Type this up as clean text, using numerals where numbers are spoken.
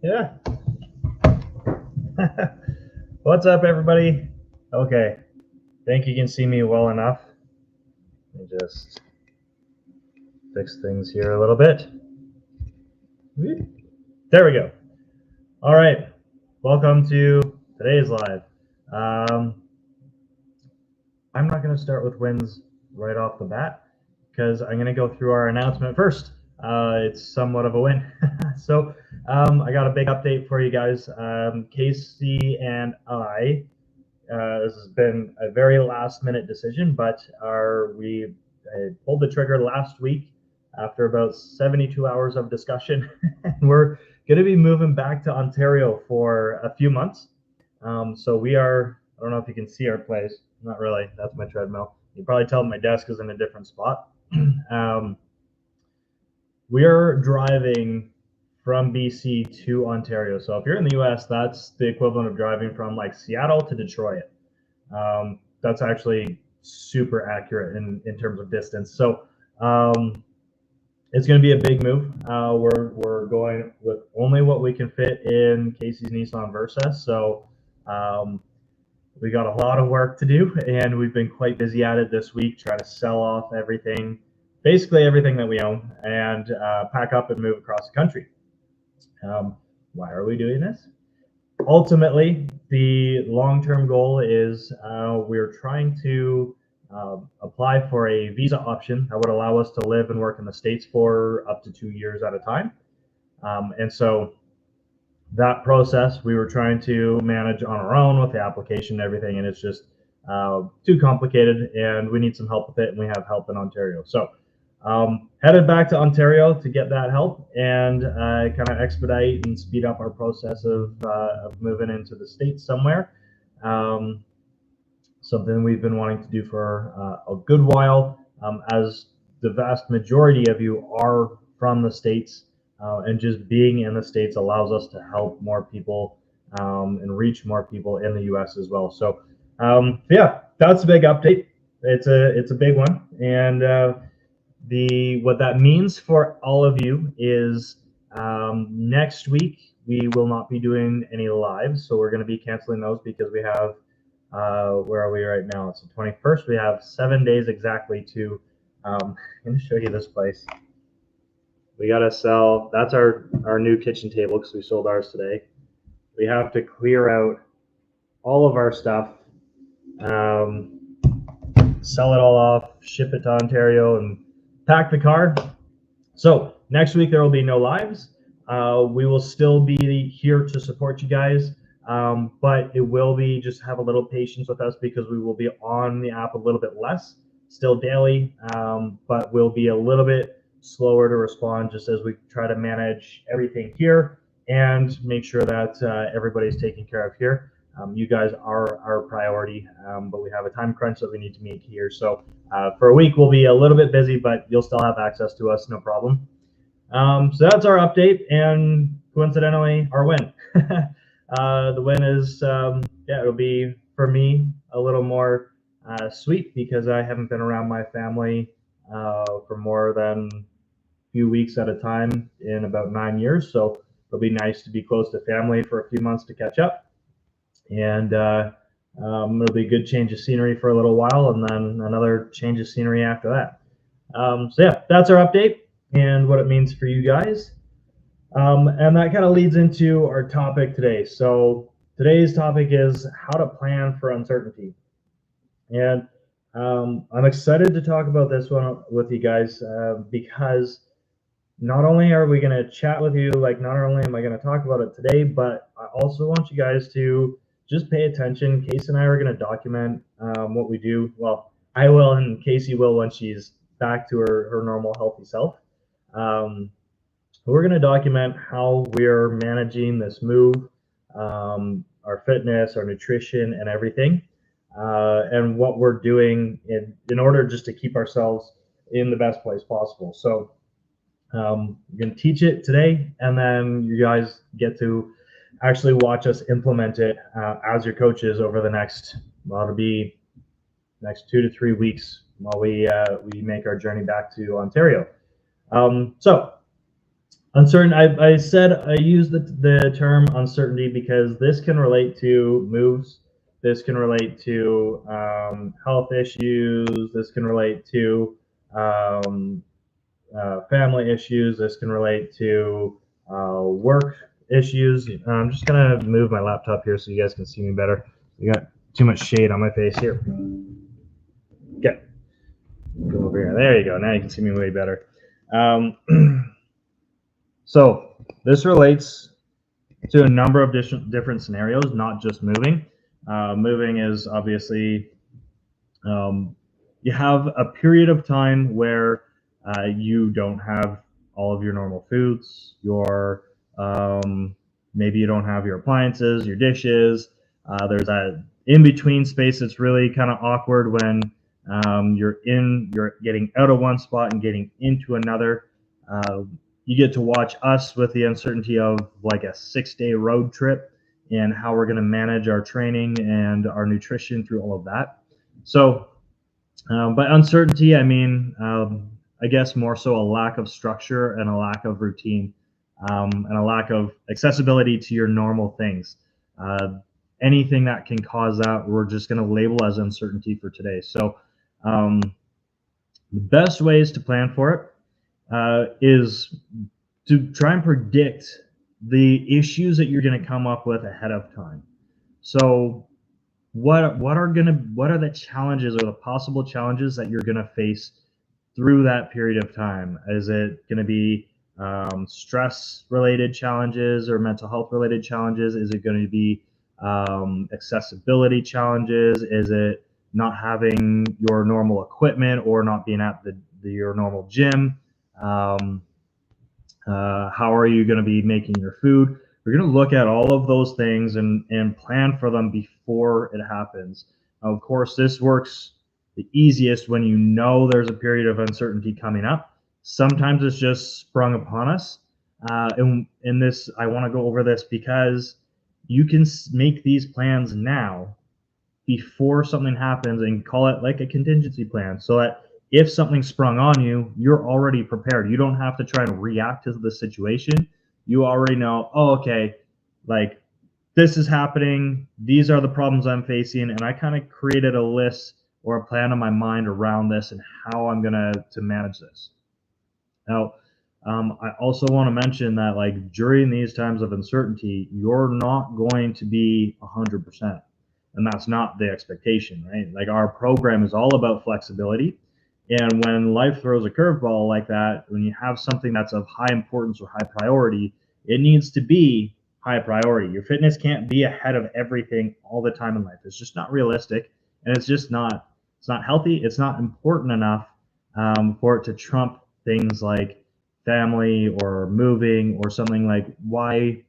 Yeah. What's up, everybody? Okay. Think you can see me well enough. Let me just fix things here a little bit. There we go. All right. Welcome to today's live. I'm not going to start with wins right off the bat because I'm going to go through our announcement first. It's somewhat of a win. So I got a big update for you guys. Casey and I, this has been a very last minute decision, but we pulled the trigger last week after about 72 hours of discussion. And we're going to be moving back to Ontario for a few months. So we are, I don't know if you can see our place. Not really. That's my treadmill. You can probably tell my desk is in a different spot. We are driving from BC to Ontario. So if you're in the US, that's the equivalent of driving from like Seattle to Detroit. That's actually super accurate in terms of distance. So it's going to be a big move. We're going with only what we can fit in Casey's Nissan Versa. So we got a lot of work to do, and we've been quite busy at it this week, trying to sell off everything, basically everything that we own, and pack up and move across the country. Why are we doing this? Ultimately, the long-term goal is we're trying to apply for a visa option that would allow us to live and work in the States for up to 2 years at a time. And so that process we were trying to manage on our own with the application and everything, and it's just too complicated, and we need some help with it, and we have help in Ontario. So headed back to Ontario to get that help and kind of expedite and speed up our process of moving into the States somewhere. Something we've been wanting to do for a good while, as the vast majority of you are from the States, and just being in the States allows us to help more people and reach more people in the US as well. So yeah, that's a big update. It's a big one, and what that means for all of you is next week we will not be doing any lives, so we're going to be canceling those because we have where are we right now? It's the 21st. We have 7 days exactly to I'm going to show you this place. We got to sell, that's our new kitchen table because we sold ours today. We have to clear out all of our stuff, sell it all off, ship it to Ontario, and pack the car. So next week there will be no lives. We will still be here to support you guys, but it will be, just have a little patience with us because we will be on the app a little bit less, still daily, but we'll be a little bit slower to respond just as we try to manage everything here and make sure that everybody's taken care of here. You guys are our priority, but we have a time crunch that we need to meet here. So for a week, we'll be a little bit busy, but you'll still have access to us, no problem. So that's our update, and coincidentally, our win. The win is, yeah, it'll be, for me, a little more sweet because I haven't been around my family for more than a few weeks at a time in about 9 years. So it'll be nice to be close to family for a few months to catch up. And it'll be a good change of scenery for a little while, and then another change of scenery after that. So yeah, that's our update and what it means for you guys. And that kind of leads into our topic today. So today's topic is how to plan for uncertainty. And I'm excited to talk about this one with you guys because not only are we going to chat with you, like not only am I going to talk about it today, but I also want you guys to just pay attention. Casey and I are going to document what we do. Well, I will, and Casey will when she's back to her normal healthy self. We're going to document how we're managing this move, our fitness, our nutrition, and everything, and what we're doing in order just to keep ourselves in the best place possible. So we're going to teach it today, and then you guys get to actually watch us implement it as your coaches over the next, well, it'll be next 2 to 3 weeks while we make our journey back to Ontario. So Uncertain. I said I use the term uncertainty because this can relate to moves. This can relate to health issues. This can relate to um, family issues. This can relate to work issues. I'm just gonna move my laptop here so you guys can see me better. You got too much shade on my face here. Okay, go over here. There you go. Now you can see me way better. Um, so this relates to a number of different scenarios, not just moving. Moving is obviously you have a period of time where you don't have all of your normal foods. Maybe you don't have your appliances, your dishes. There's that in between space that's really kind of awkward when you're getting out of one spot and getting into another. Uh, you get to watch us with the uncertainty of like a 6-day road trip and how we're going to manage our training and our nutrition through all of that. So by uncertainty, I mean, I guess more so a lack of structure and a lack of routine, and a lack of accessibility to your normal things. Anything that can cause that, we're just going to label as uncertainty for today. So, the best ways to plan for it is to try and predict the issues that you're going to come up with ahead of time. So, what are the challenges or the possible challenges that you're gonna face through that period of time? Is it gonna be stress related challenges or mental health related challenges? Is it going to be accessibility challenges? Is it not having your normal equipment or not being at your normal gym? How are you going to be making your food? We're going to look at all of those things and plan for them before it happens. Of course, this works the easiest when you know there's a period of uncertainty coming up. Sometimes it's just sprung upon us. And in this, I want to go over this because you can make these plans now before something happens and call it like a contingency plan so that if something sprung on you, you're already prepared. You don't have to try and react to the situation. You already know, oh, okay, like this is happening. These are the problems I'm facing. And I kind of created a list or a plan in my mind around this and how I'm going to manage this. Now, I also want to mention that like during these times of uncertainty, you're not going to be 100%. And that's not the expectation, right? Like our program is all about flexibility. And when life throws a curveball like that, when you have something that's of high importance or high priority, it needs to be high priority. Your fitness can't be ahead of everything all the time in life. It's just not realistic, and it's not healthy. It's not important enough for it to trump things like family or moving or something. Like why